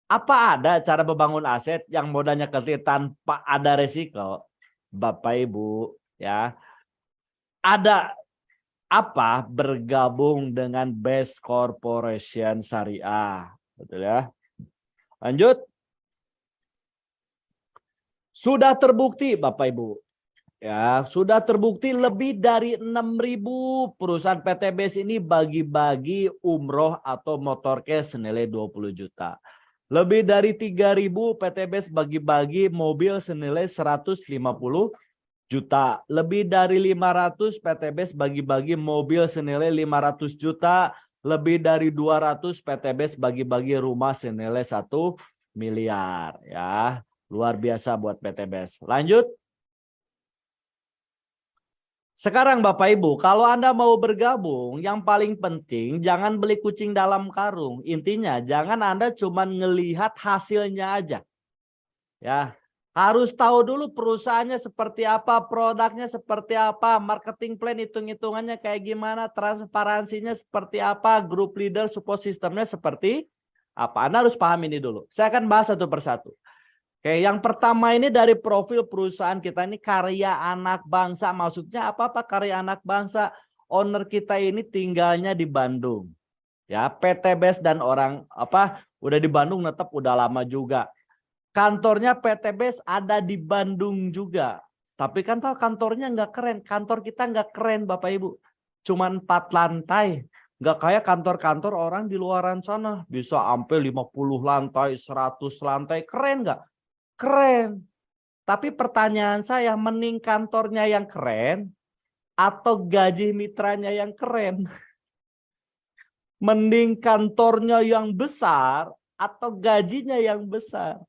Apa ada cara membangun aset yang modalnya kecil tanpa ada resiko? Bapak Ibu, ya. Ada apa bergabung dengan Best Corporation Syariah? Betul ya. Lanjut. Sudah terbukti Bapak Ibu. Ya, sudah terbukti lebih dari 6.000 perusahaan PTBS ini bagi-bagi umroh atau motor cash senilai 20 juta. Lebih dari 3.000 PTBS bagi-bagi mobil senilai 150 juta. Lebih dari 500 PTBS bagi-bagi mobil senilai 500 juta. Lebih dari 200 PTBS bagi-bagi rumah senilai 1 miliar. Ya, luar biasa buat PTBS. Lanjut. Sekarang Bapak Ibu, kalau Anda mau bergabung, yang paling penting jangan beli kucing dalam karung. Intinya jangan Anda cuma ngelihat hasilnya aja. Ya, harus tahu dulu perusahaannya seperti apa, produknya seperti apa, marketing plan hitung-hitungannya kayak gimana, transparansinya seperti apa, grup leader support sistemnya seperti apa. Anda harus paham ini dulu. Saya akan bahas satu persatu. Oke, yang pertama ini dari profil perusahaan kita ini karya anak bangsa. Maksudnya apa karya anak bangsa? Owner kita ini tinggalnya di Bandung. Ya, PTBS dan orang udah di Bandung tetap udah lama juga. Kantornya PTBS ada di Bandung juga. Tapi kan kantornya nggak keren. Kantor kita nggak keren Bapak Ibu. Cuman 4 lantai. Nggak kayak kantor-kantor orang di luaran sana. Bisa sampai 50 lantai, 100 lantai. Keren nggak? Keren. Tapi pertanyaan saya, mending kantornya yang keren atau gaji mitranya yang keren? Mending kantornya yang besar atau gajinya yang besar?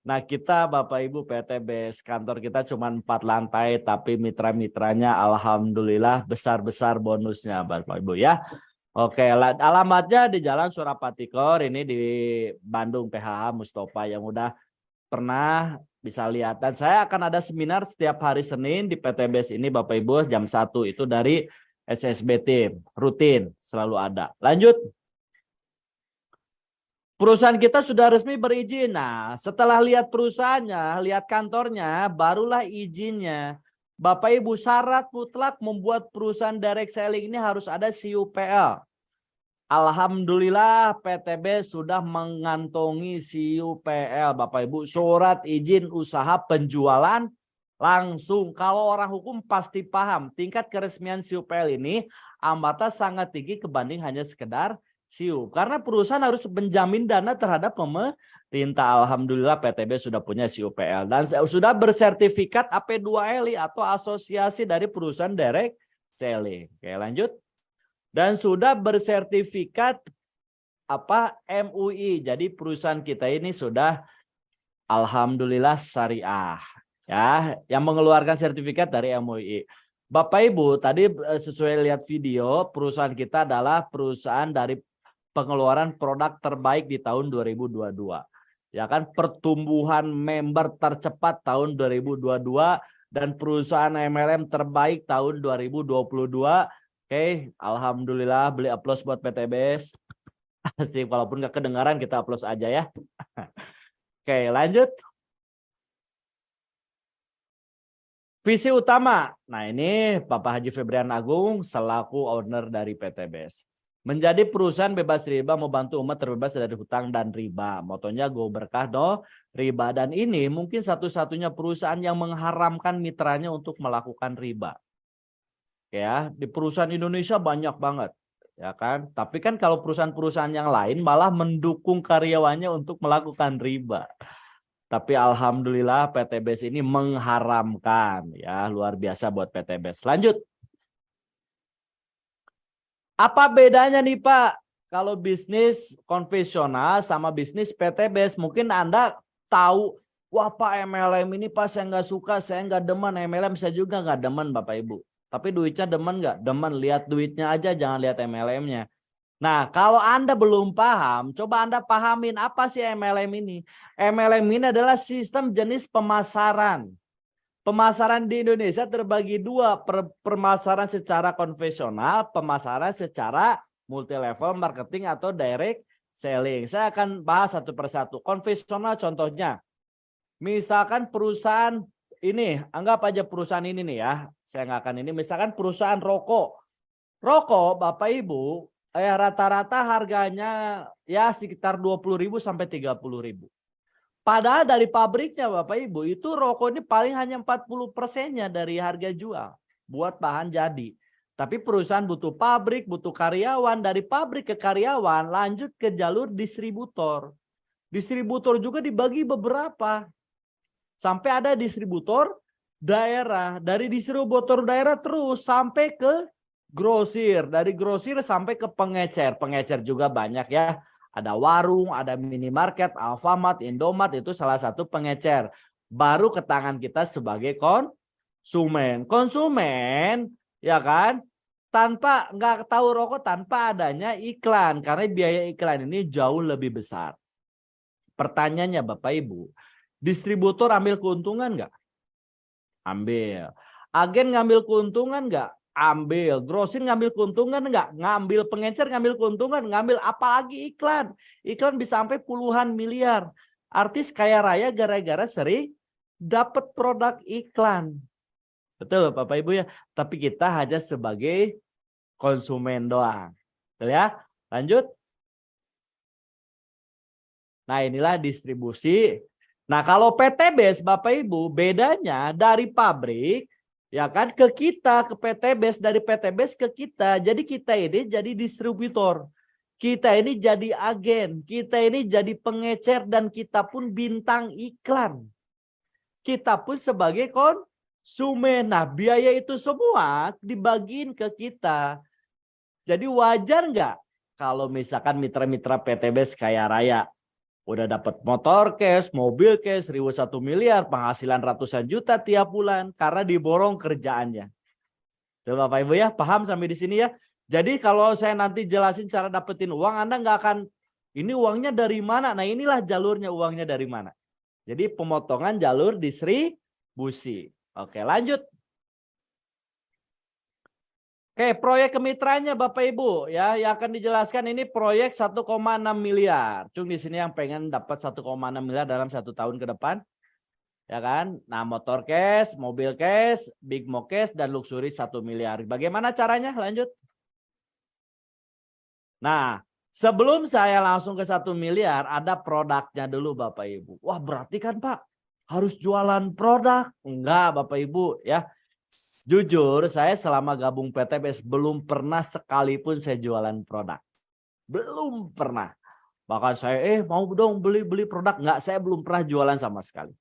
Nah kita Bapak Ibu PTBS, kantor kita cuma 4 lantai tapi mitra-mitranya alhamdulillah besar-besar bonusnya Bapak Ibu ya. Oke, alamatnya di Jalan Surapati Kor, ini di Bandung PHH Mustafa yang udah pernah bisa lihat. Dan saya akan ada seminar setiap hari Senin di PTBS ini Bapak Ibu jam 1 itu dari SSB Team. Rutin selalu ada. Lanjut. Perusahaan kita sudah resmi berizin. Nah setelah lihat perusahaannya, lihat kantornya, barulah izinnya. Bapak Ibu syarat mutlak membuat perusahaan direct selling ini harus ada CUPL. Alhamdulillah PTB sudah mengantongi CUPL Bapak Ibu, surat izin usaha penjualan langsung. Kalau orang hukum pasti paham tingkat keresmian CUPL ini amatnya sangat tinggi kebanding hanya sekedar CU. Karena perusahaan harus menjamin dana terhadap pemerintah. Alhamdulillah PTB sudah punya CUPL dan sudah bersertifikat AP2LI atau asosiasi dari perusahaan direct selling. Oke lanjut. Dan sudah bersertifikat MUI. Jadi perusahaan kita ini sudah alhamdulillah syariah ya, yang mengeluarkan sertifikat dari MUI. Bapak Ibu, tadi sesuai lihat video, perusahaan kita adalah perusahaan dari pengeluaran produk terbaik di tahun 2022. Ya kan, pertumbuhan member tercepat tahun 2022 dan perusahaan MLM terbaik tahun 2022. Oke, alhamdulillah, beli aplaus buat PTBS. Asik, walaupun nggak kedengaran kita aplaus aja ya. Oke, lanjut. Visi utama. Nah, ini Bapak Haji Febrian Agung selaku owner dari PTBS. Menjadi perusahaan bebas riba, membantu umat terbebas dari hutang dan riba. Motonya go berkah no riba. Dan ini mungkin satu-satunya perusahaan yang mengharamkan mitranya untuk melakukan riba. Ya, di perusahaan Indonesia banyak banget, ya kan? Tapi kan kalau perusahaan-perusahaan yang lain malah mendukung karyawannya untuk melakukan riba. Tapi alhamdulillah PTBS ini mengharamkan, ya, luar biasa buat PTBS. Lanjut. Apa bedanya nih Pak kalau bisnis konvensional sama bisnis PTBS? Mungkin Anda tahu, wah Pak MLM ini Pak saya nggak suka, saya nggak demen. MLM saya juga nggak demen Bapak Ibu. Tapi duitnya demen nggak? Demen, lihat duitnya aja, jangan lihat MLM-nya. Nah, kalau Anda belum paham, coba Anda pahamin apa sih MLM ini. MLM ini adalah sistem jenis pemasaran. Pemasaran di Indonesia terbagi dua, pemasaran secara konvensional, pemasaran secara multi level marketing atau direct selling. Saya akan bahas satu persatu. Konvensional contohnya. Misalkan perusahaan ini, anggap aja perusahaan ini nih ya. Saya nggak akan ini, misalkan perusahaan rokok. Rokok Bapak Ibu, rata-rata harganya ya sekitar 20.000 sampai 30.000. Padahal dari pabriknya Bapak Ibu, itu rokok ini paling hanya 40%-nya dari harga jual buat bahan jadi. Tapi perusahaan butuh pabrik, butuh karyawan. Dari pabrik ke karyawan lanjut ke jalur distributor. Distributor juga dibagi beberapa. Sampai ada distributor daerah. Dari distributor daerah terus sampai ke grosir. Dari grosir sampai ke pengecer. Pengecer juga banyak ya. Ada warung, ada minimarket, Alfamart, Indomart, itu salah satu pengecer. Baru ke tangan kita sebagai konsumen. Konsumen ya kan, tanpa nggak tahu rokok tanpa adanya iklan, karena biaya iklan ini jauh lebih besar. Pertanyaannya Bapak Ibu, distributor ambil keuntungan nggak? Ambil. Agen ngambil keuntungan nggak? Ambil. Grosir ngambil keuntungan nggak? Ngambil. Pengecer ngambil keuntungan? Ngambil. Apalagi iklan. Iklan bisa sampai puluhan miliar. Artis kaya raya gara-gara sering dapat produk iklan. Betul Bapak Ibu ya. Tapi kita hanya sebagai konsumen doang. Betul ya? Lanjut. Nah inilah distribusi. Nah kalau PTBS Bapak Ibu bedanya dari pabrik ya kan ke kita, ke PTBS, dari PTBS ke kita. Jadi kita ini jadi distributor. Kita ini jadi agen. Kita ini jadi pengecer dan kita pun bintang iklan. Kita pun sebagai konsumen. Nah biaya itu semua dibagiin ke kita. Jadi wajar nggak kalau misalkan mitra-mitra PTBS kaya raya udah dapat motor cash, mobil cash, 1 miliar, penghasilan ratusan juta tiap bulan karena diborong kerjaannya. Tuh Bapak Ibu ya, paham sampai di sini ya. Jadi kalau saya nanti jelasin cara dapetin uang, Anda nggak akan, ini uangnya dari mana? Nah inilah jalurnya, uangnya dari mana. Jadi pemotongan jalur distribusi. Oke lanjut. Oke, proyek kemitranya Bapak Ibu ya, yang akan dijelaskan ini proyek 1,6 miliar. Cung di sini yang pengen dapat 1,6 miliar dalam 1 tahun ke depan. Ya kan? Nah, motor cash, mobil cash, big mo cash dan luxury 1 miliar. Bagaimana caranya? Lanjut. Nah, sebelum saya langsung ke 1 miliar, ada produknya dulu Bapak Ibu. Wah, berarti kan Pak harus jualan produk? Enggak Bapak Ibu ya. Jujur, saya selama gabung PTBS belum pernah sekalipun saya jualan produk. Belum pernah. Bahkan saya mau dong beli produk. Enggak, saya belum pernah jualan sama sekali.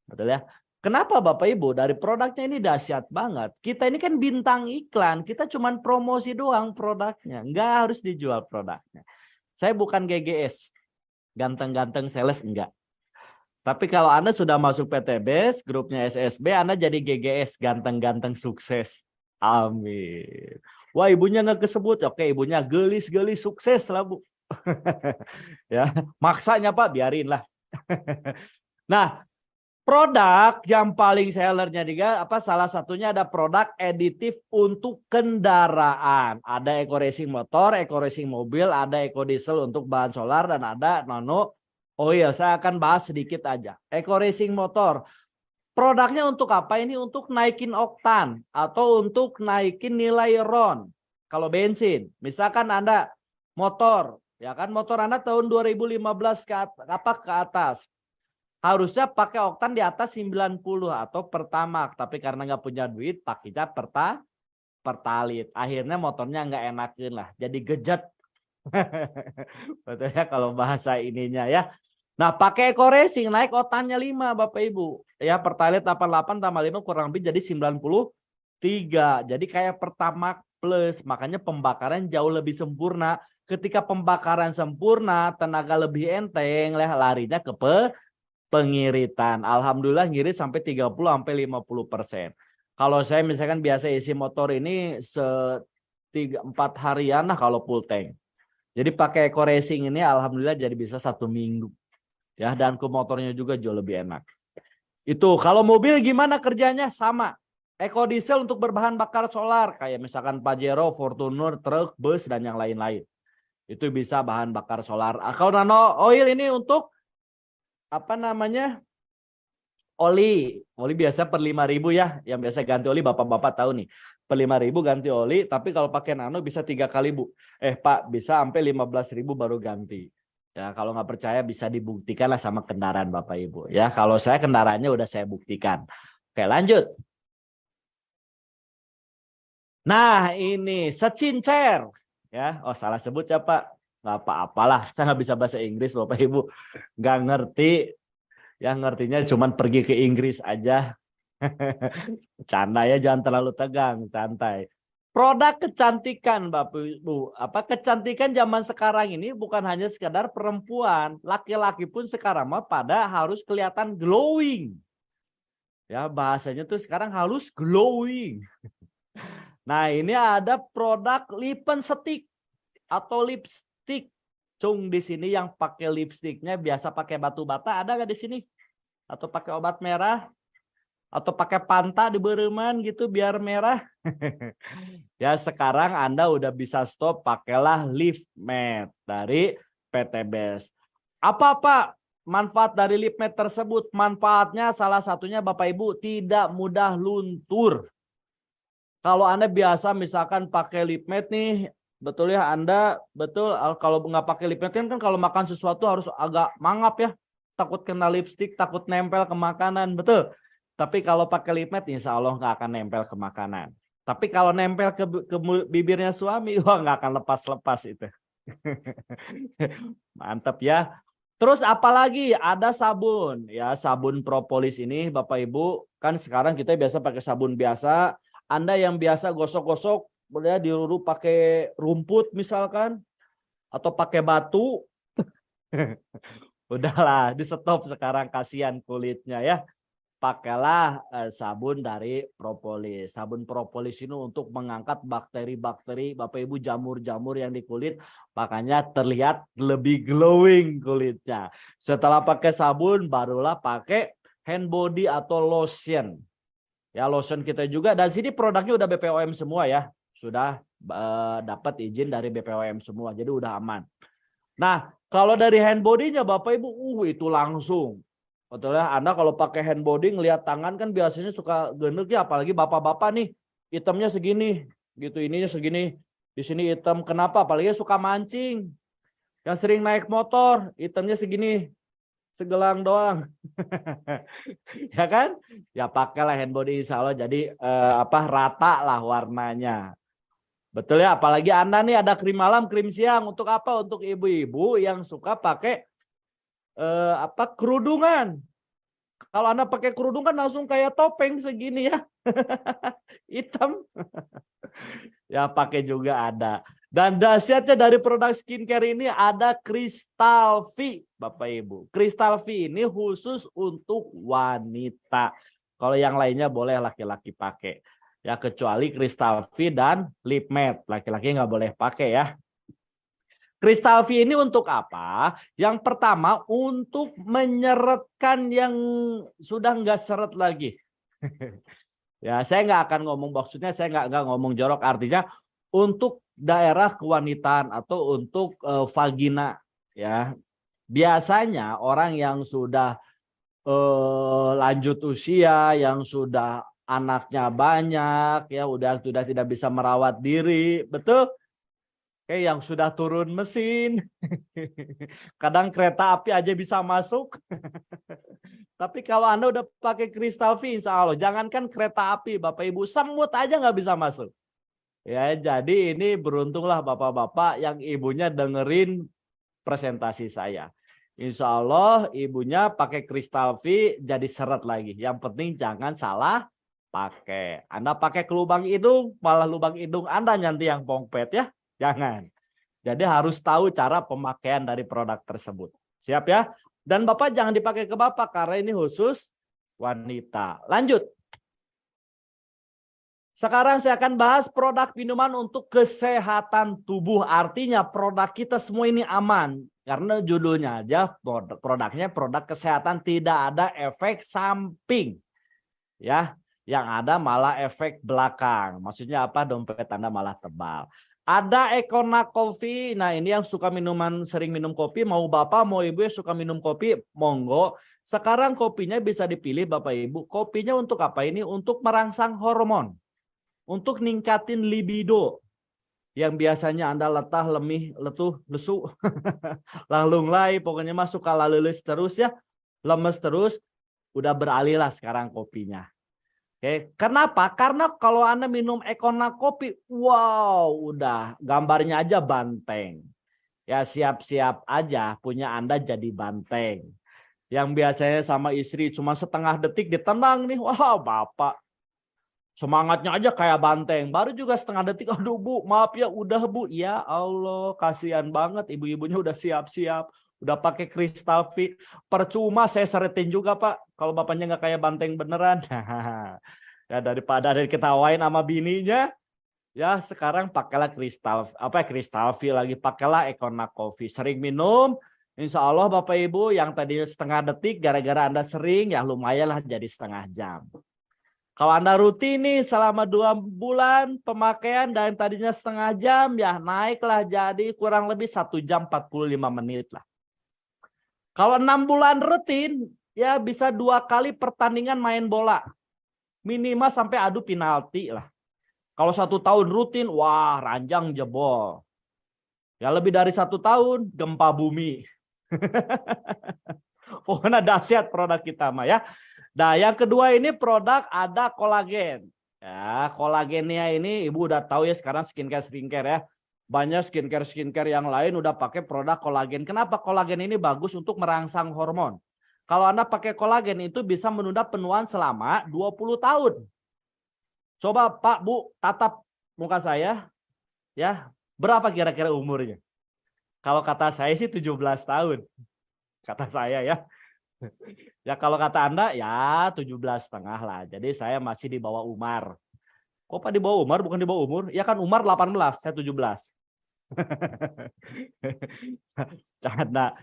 Betul ya? Kenapa Bapak Ibu? Dari produknya ini dahsyat banget. Kita ini kan bintang iklan. Kita cuma promosi doang produknya. Enggak harus dijual produknya. Saya bukan GGS. Ganteng-ganteng sales enggak. Tapi kalau Anda sudah masuk PTBS, grupnya SSB, Anda jadi GGS, ganteng-ganteng sukses. Amin. Wah ibunya nggak kesebut, oke ibunya gelis-gelis sukses lah Bu. Ya, maksanya Pak, biarin lah. Nah, produk yang paling sellernya juga salah satunya ada produk aditif untuk kendaraan. Ada eco racing motor, eco racing mobil, ada eco diesel untuk bahan solar dan ada nano. Oh iya, saya akan bahas sedikit aja. Eco racing motor. Produknya untuk apa? Ini untuk naikin oktan atau untuk naikin nilai RON. Kalau bensin, misalkan Anda motor, ya kan motor Anda tahun 2015 ke atas. Harusnya pakai oktan di atas 90 atau Pertamax, tapi karena nggak punya duit pakainya Pertalit. Akhirnya motornya nggak enakin lah, jadi gejet. Betul ya kalau bahasa ininya ya. Nah pakai eco racing naik oktannya 5 Bapak Ibu. Ya Pertalite 88 tambah 5 kurang lebih jadi 93. Jadi kayak Pertamax plus. Makanya pembakaran jauh lebih sempurna. Ketika pembakaran sempurna tenaga lebih enteng lah larinya ke pengiritan. Alhamdulillah ngirit sampai 30-50%. Kalau saya misalkan biasa isi motor ini 3-4 harian lah kalau full tank. Jadi pakai eco racing ini alhamdulillah jadi bisa 1 minggu. Ya, dan ke motornya juga jauh lebih enak. Itu kalau mobil gimana kerjanya? Sama. Eco diesel untuk berbahan bakar solar kayak misalkan Pajero, Fortuner, truk, bus dan yang lain-lain. Itu bisa bahan bakar solar. Kalau nano oil ini untuk apa namanya? Oli. Oli biasa per 5.000 ya. Yang biasa ganti oli bapak-bapak tahu nih. Per 5.000 ganti oli, tapi kalau pakai nano bisa 3 kali, Bu. Pak, bisa sampai 15.000 baru ganti. Ya, kalau nggak percaya bisa dibuktikan lah sama kendaraan Bapak Ibu. Ya, kalau saya kendaraannya udah saya buktikan. Oke, lanjut. Nah, ini secincer. Ya, oh salah sebut ya Pak. Nggak apa-apalah. Saya nggak bisa bahasa Inggris Bapak Ibu. Nggak ngerti. Ya ngertinya cuman pergi ke Inggris aja. Canda ya, jangan terlalu tegang, santai. Produk kecantikan Bapak Ibu. Apa kecantikan zaman sekarang ini bukan hanya sekedar perempuan, laki-laki pun sekarang mah pada harus kelihatan glowing. Ya, bahasanya tuh sekarang harus glowing. Nah, ini ada produk lipstick atau lipstick. Cung di sini yang pakai lipstiknya biasa pakai batu bata, ada nggak di sini? Atau pakai obat merah? Atau pakai panta di bereman gitu biar merah? Ya, sekarang Anda udah bisa stop, pakailah lip matte dari PT Best. Apa manfaat dari lip matte tersebut? Manfaatnya salah satunya Bapak Ibu tidak mudah luntur. Kalau Anda biasa misalkan pakai lip matte nih, betul ya Anda, betul kalau nggak pakai lip matte kan kalau makan sesuatu harus agak mangap ya. Takut kena lipstick, takut nempel ke makanan, betul. Tapi kalau pakai lip matte insya Allah nggak akan nempel ke makanan. Tapi kalau nempel ke bibirnya suami, wah nggak akan lepas-lepas itu. Mantap ya. Terus apalagi ada sabun ya, sabun propolis ini Bapak Ibu, kan sekarang kita biasa pakai sabun biasa. Anda yang biasa gosok-gosok boleh diruru pakai rumput misalkan atau pakai batu. Udahlah, di stop sekarang, kasihan kulitnya ya. Pakailah sabun dari propolis. Sabun propolis ini untuk mengangkat bakteri-bakteri Bapak Ibu, jamur-jamur yang di kulit, makanya terlihat lebih glowing kulitnya. Setelah pakai sabun barulah pakai hand body atau lotion. Ya, lotion kita juga, dan sini produknya udah BPOM semua ya. Sudah dapat izin dari BPOM semua, jadi udah aman. Nah, kalau dari hand body-nya Bapak Ibu, itu langsung. Betul ya, Anda kalau pakai hand body ngelihat tangan kan biasanya suka gendek ya, apalagi bapak-bapak nih, hitamnya segini, gitu, ininya segini, di sini hitam. Kenapa? Apalagi suka mancing, yang sering naik motor, hitamnya segini, segelang doang. Ya kan? Ya pakailah hand body insya Allah jadi rata lah warnanya. Betul ya, apalagi Anda nih ada krim malam, krim siang, untuk apa? Untuk ibu-ibu yang suka pakai kerudungan. Kalau Anda pakai kerudung kan langsung kayak topeng segini ya. Hitam. Ya pakai juga ada. Dan dahsyatnya dari produk skincare ini ada Crystal V, Bapak Ibu. Crystal V ini khusus untuk wanita. Kalau yang lainnya boleh laki-laki pakai. Ya kecuali Crystal V dan lip matte. Laki-laki nggak boleh pakai ya. Crystal V ini untuk apa? Yang pertama untuk menyeretkan yang sudah nggak seret lagi. Ya, saya nggak akan ngomong, maksudnya saya nggak ngomong jorok, artinya untuk daerah kewanitaan atau untuk vagina ya. Biasanya orang yang sudah lanjut usia, yang sudah anaknya banyak ya, sudah tidak bisa merawat diri, betul? Yang sudah turun mesin. Kadang kereta api aja bisa masuk. Tapi kalau Anda udah pakai Crystal V, insya Allah, jangankan kereta api, Bapak Ibu, semut aja nggak bisa masuk. Ya, jadi ini beruntunglah bapak-bapak yang ibunya dengerin presentasi saya. Insya Allah ibunya pakai Crystal V jadi seret lagi. Yang penting jangan salah pakai. Anda pakai ke lubang hidung, malah lubang hidung Anda nanti yang pongpet ya. Jangan. Jadi harus tahu cara pemakaian dari produk tersebut. Siap ya? Dan Bapak jangan dipakai ke Bapak karena ini khusus wanita. Lanjut. Sekarang saya akan bahas produk minuman untuk kesehatan tubuh. Artinya produk kita semua ini aman. Karena judulnya aja produknya produk kesehatan, tidak ada efek samping. Ya, yang ada malah efek belakang. Maksudnya apa? Dompet Anda malah tebal. Ada Econac Coffee. Nah, ini yang suka minuman, sering minum kopi, mau Bapak, mau Ibu yang suka minum kopi, monggo. Sekarang kopinya bisa dipilih Bapak Ibu. Kopinya untuk apa ini? Untuk merangsang hormon. Untuk ningkatin libido. Yang biasanya Anda letah, lemih, letuh, lesu, langlung lai, pokoknya mah suka laleles terus ya. Lemes terus, udah beralih lah sekarang kopinya. Oke, kenapa? Karena kalau Anda minum Econac kopi, wow, udah gambarnya aja banteng. Ya siap-siap aja punya Anda jadi banteng. Yang biasanya sama istri cuma setengah detik ditenang nih, wah Bapak. Semangatnya aja kayak banteng. Baru juga setengah detik, aduh Bu, maaf ya udah Bu. Ya Allah, kasihan banget ibu-ibunya udah siap-siap. Udah pakai kristal fit. Percuma saya seretin juga Pak. Kalau bapaknya nggak kayak banteng beneran. Ya daripada diketawain sama bininya, ya sekarang pakailah kristal fit lagi, pakailah Econac Coffee. Sering minum, insya Allah Bapak Ibu yang tadinya setengah detik gara-gara Anda sering ya lumayanlah jadi setengah jam. Kalau Anda rutin nih selama 2 bulan pemakaian dan tadinya setengah jam ya naiklah jadi kurang lebih 1 jam 45 menit lah. Kalau 6 bulan rutin ya bisa 2 kali pertandingan main bola. Minimal sampai adu penalti lah. Kalau 1 tahun rutin, wah ranjang jebol. Ya lebih dari 1 tahun, gempa bumi. Pokoknya dahsyat produk kita mah ya. Nah yang kedua ini produk ada kolagen. Ya kolagennya ini Ibu udah tahu ya sekarang skincare ya. Banyak skincare yang lain udah pakai produk kolagen. Kenapa kolagen ini bagus untuk merangsang hormon? Kalau Anda pakai kolagen itu bisa menunda penuaan selama 20 tahun. Coba Pak, Bu, tatap muka saya. Ya, berapa kira-kira umurnya? Kalau kata saya sih 17 tahun. Kata saya ya. Ya kalau kata Anda ya 17,5 lah. Jadi saya masih di bawah Umar. Kok Pak di bawah Umar bukan di bawah umur? Ya kan Umar 18, saya 17. Canda.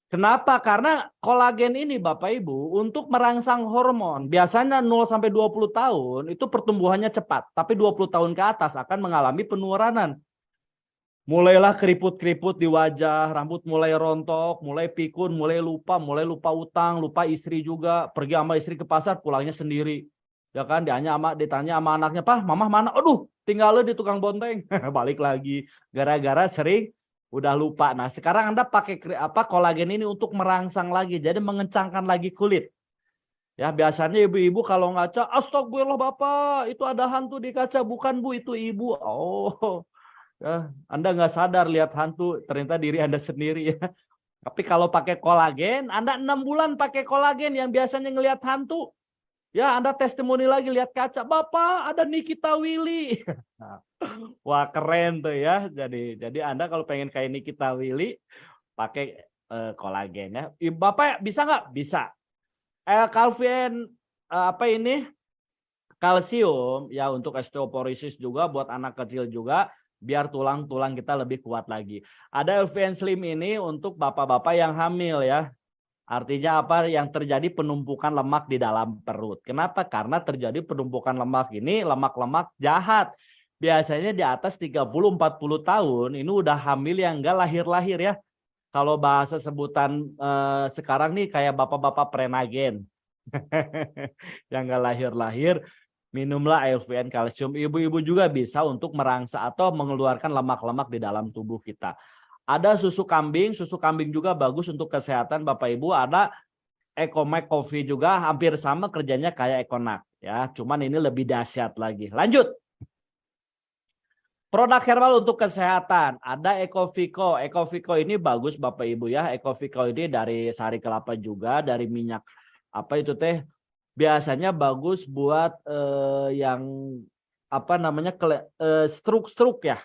Kenapa? Karena kolagen ini Bapak Ibu untuk merangsang hormon. Biasanya 0 sampai 20 tahun itu pertumbuhannya cepat, tapi 20 tahun ke atas akan mengalami penurunan. Mulailah keriput-keriput di wajah, rambut mulai rontok, mulai pikun, mulai lupa utang, lupa istri juga, pergi sama istri ke pasar pulangnya sendiri. Ya kan ditanya sama anaknya, "Pak, Mama mana?" "Aduh, tinggal di tukang bonteng." Balik lagi gara-gara sering udah lupa. Nah, sekarang Anda pakai kolagen ini untuk merangsang lagi, jadi mengencangkan lagi kulit. Ya, biasanya ibu-ibu kalau ngaca, "Astagfirullah Bapak, itu ada hantu di kaca." "Bukan Bu, itu Ibu." Oh. Ya, Anda nggak sadar lihat hantu, ternyata diri Anda sendiri ya. Tapi kalau pakai kolagen, Anda 6 bulan pakai kolagen yang biasanya ngelihat hantu. Ya, Anda testimoni lagi lihat kaca, "Bapak, ada Nikita Willy." Wah, keren tuh ya. Jadi Anda kalau pengen kayak Nikita Willy, pakai kolagen ya. Bapak bisa nggak? Bisa. Calvin apa ini? Kalsium ya untuk osteoporosis juga buat anak kecil juga. Biar tulang-tulang kita lebih kuat lagi. Ada LVN Slim ini untuk bapak-bapak yang hamil ya. Artinya apa? Yang terjadi penumpukan lemak di dalam perut. Kenapa? Karena terjadi penumpukan lemak ini lemak-lemak jahat. Biasanya di atas 30-40 tahun ini udah hamil yang enggak lahir-lahir ya. Kalau bahasa sebutan sekarang nih kayak bapak-bapak prenagen. Yang enggak lahir-lahir. Minumlah LVN kalsium. Ibu-ibu juga bisa untuk merangsang atau mengeluarkan lemak-lemak di dalam tubuh kita. Ada susu kambing juga bagus untuk kesehatan Bapak Ibu. Ada Ecomac Coffee juga hampir sama kerjanya kayak Econac ya. Cuman ini lebih dahsyat lagi. Lanjut. Produk herbal untuk kesehatan. Ada Ecovico. Ecovico ini bagus Bapak Ibu ya. Ecovico ini dari sari kelapa juga, dari minyak apa itu teh? Biasanya bagus buat yang apa namanya stroke ya.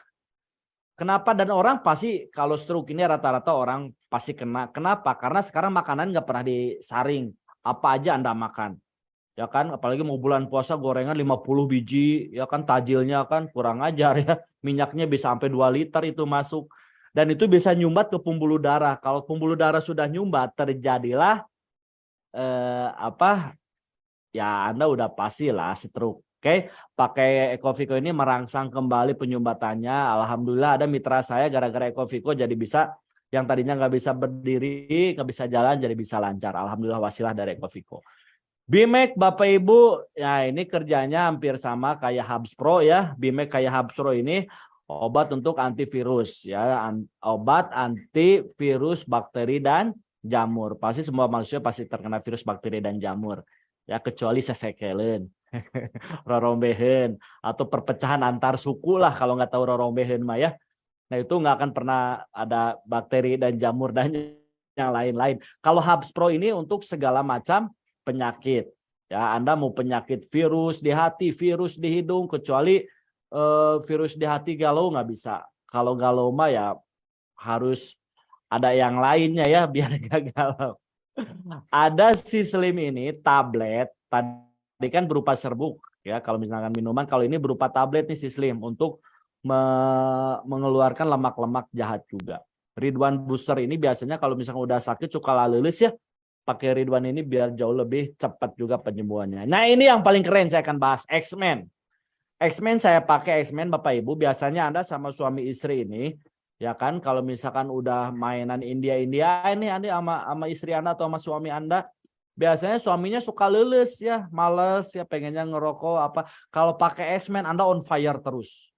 Kenapa? Dan orang pasti kalau stroke ini rata-rata orang pasti kena. Kenapa? Karena sekarang makanan nggak pernah disaring. Apa aja Anda makan. Ya kan, apalagi mau bulan puasa gorengan 50 biji, ya kan tajilnya kan kurang ajar ya. Minyaknya bisa sampai 2 liter itu masuk. Dan itu bisa nyumbat ke pembuluh darah. Kalau pembuluh darah sudah nyumbat terjadilah apa? Ya Anda udah pastilah stroke. Oke, pakai Ekovico ini merangsang kembali penyumbatannya. Alhamdulillah ada mitra saya gara-gara Ekovico jadi bisa, yang tadinya nggak bisa berdiri, nggak bisa jalan, jadi bisa lancar. Alhamdulillah wasilah dari Ekovico. Bimek Bapak Ibu, ya ini kerjanya hampir sama kayak Hubs Pro ya. Bimek kayak Hubs Pro ini obat untuk antivirus ya, obat antivirus bakteri dan jamur. Pasti semua manusia pasti terkena virus, bakteri dan jamur. Ya kecuali sesekelen. Rorombehen atau perpecahan antar suku lah kalau nggak tahu rorombehen mah ya. Nah itu nggak akan pernah ada bakteri dan jamur dan yang lain-lain. Kalau Hubs Pro ini untuk segala macam penyakit. Ya, Anda mau penyakit virus di hati, virus di hidung, kecuali virus di hati galau nggak bisa. Kalau galau mah ya harus ada yang lainnya ya biar nggak galau. Ada si Slim ini tablet, tadi kan berupa serbuk ya, kalau misalkan minuman, kalau ini berupa tablet nih si Slim untuk mengeluarkan lemak-lemak jahat juga. Ridwan Booster ini biasanya kalau misalkan udah sakit suka lelis ya, pakai Ridwan ini biar jauh lebih cepat juga penyembuhannya. Nah ini yang paling keren saya akan bahas, X-Men. X-Men saya pakai X-Men Bapak Ibu, biasanya Anda sama suami istri ini ya kan, kalau misalkan udah mainan India ini Anda sama istri Anda atau sama suami Anda, biasanya suaminya suka leles ya, males ya, pengennya ngerokok apa. Kalau pakai X-Men Anda on fire terus.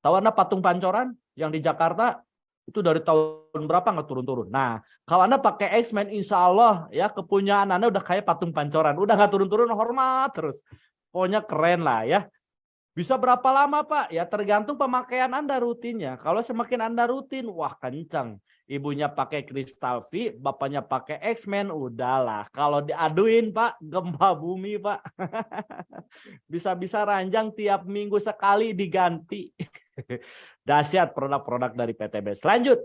Tahu Anda patung pancoran yang di Jakarta itu dari tahun berapa nggak turun-turun. Nah kalau Anda pakai X-Men insya Allah ya kepunyaan Anda udah kayak patung pancoran, udah nggak turun-turun, hormat terus. Pokoknya keren lah ya. Bisa berapa lama Pak? Ya tergantung pemakaian Anda rutinnya. Kalau semakin Anda rutin, wah kencang. Ibunya pakai Crystal V, bapaknya pakai X-Men, udahlah. Kalau diaduin Pak, gempa bumi Pak. Bisa-bisa ranjang tiap minggu sekali diganti. Dahsyat produk-produk dari PTB. Lanjut.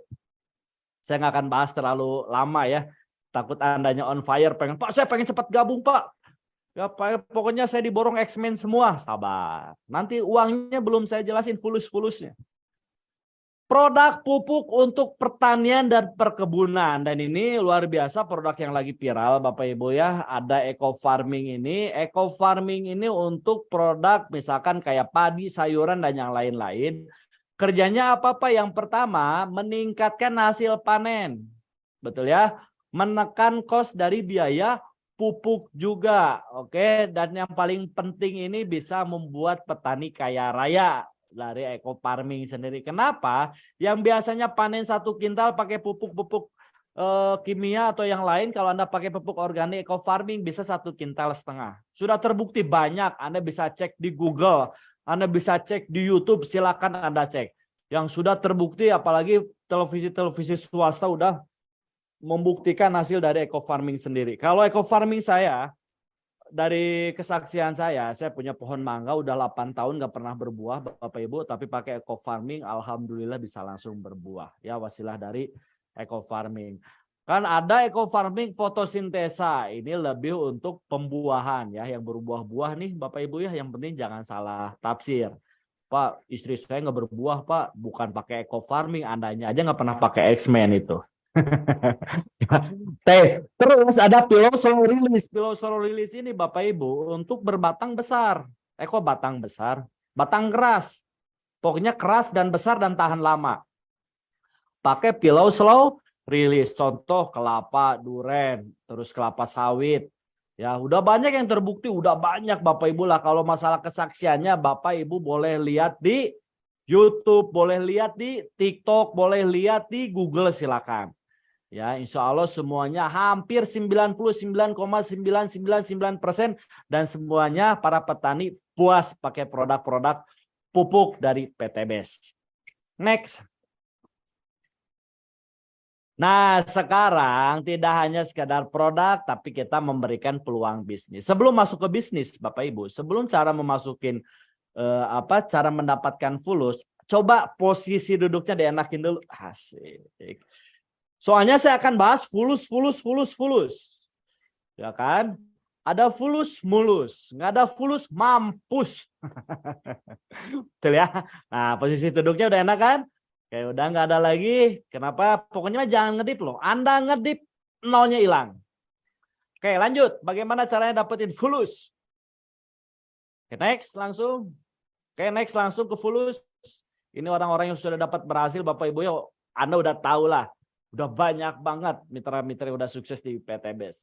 Saya nggak akan bahas terlalu lama ya. Takut Andanya on fire, pengen Pak saya pengen cepat gabung Pak. Ya, pokoknya saya diborong X-Men semua. Sabar. Nanti uangnya belum saya jelasin fulus-fulusnya. Produk pupuk untuk pertanian dan perkebunan. Dan ini luar biasa produk yang lagi viral Bapak Ibu ya. Ada eco farming ini. Eco farming ini untuk produk misalkan kayak padi, sayuran, dan yang lain-lain. Kerjanya apa Pak? Yang pertama meningkatkan hasil panen. Betul ya. Menekan kos dari biaya pupuk juga, oke. Dan yang paling penting ini bisa membuat petani kaya raya dari eco farming sendiri. Kenapa? Yang biasanya panen 1 kintal pakai pupuk-pupuk kimia atau yang lain, kalau Anda pakai pupuk organik eco farming bisa 1,5 kintal. Sudah terbukti banyak. Anda bisa cek di Google, Anda bisa cek di YouTube, silakan Anda cek. Yang sudah terbukti, apalagi televisi-televisi swasta udah membuktikan hasil dari eco farming sendiri. Kalau eco farming saya, dari kesaksian saya punya pohon mangga udah 8 tahun nggak pernah berbuah Bapak Ibu, tapi pakai eco farming alhamdulillah bisa langsung berbuah. Ya wasilah dari eco farming. Kan ada eco farming fotosintesa, ini lebih untuk pembuahan ya, yang berbuah-buah nih Bapak Ibu ya, yang penting jangan salah tafsir. Pak, istri saya nggak berbuah Pak, bukan pakai eco farming, Andanya aja nggak pernah pakai X-Men itu. Terus ada pilosol rilis. Pilosol rilis ini Bapak Ibu untuk berbatang besar. Kok batang besar? Batang keras. Pokoknya keras dan besar dan tahan lama. Pakai pilosol rilis. Contoh kelapa duren, terus kelapa sawit. Ya, udah banyak yang terbukti, udah banyak Bapak Ibu lah. Kalau masalah kesaksiannya Bapak Ibu boleh lihat di YouTube, boleh lihat di TikTok, boleh lihat di Google silakan. Ya, insya Allah semuanya hampir 99,999% dan semuanya para petani puas pakai produk-produk pupuk dari PTBes. Next. Nah, sekarang tidak hanya sekadar produk, tapi kita memberikan peluang bisnis. Sebelum masuk ke bisnis, Bapak Ibu, sebelum cara memasukin cara mendapatkan fulus, coba posisi duduknya dienakin dulu. Asik. Soalnya saya akan bahas fulus. Ya kan? Ada fulus mulus, nggak ada fulus mampus. Betul ya? Nah, posisi duduknya udah enak kan? Oke, udah nggak ada lagi. Kenapa? Pokoknya jangan ngedip loh. Anda ngedip, nolnya hilang. Oke, lanjut. Bagaimana caranya dapetin fulus? Oke, next langsung. Oke, next langsung ke Fulus. Ini orang-orang yang sudah dapat berhasil, Bapak Ibu ya, Anda udah tahu lah. Udah banyak banget mitra-mitra yang udah sukses di PTBS.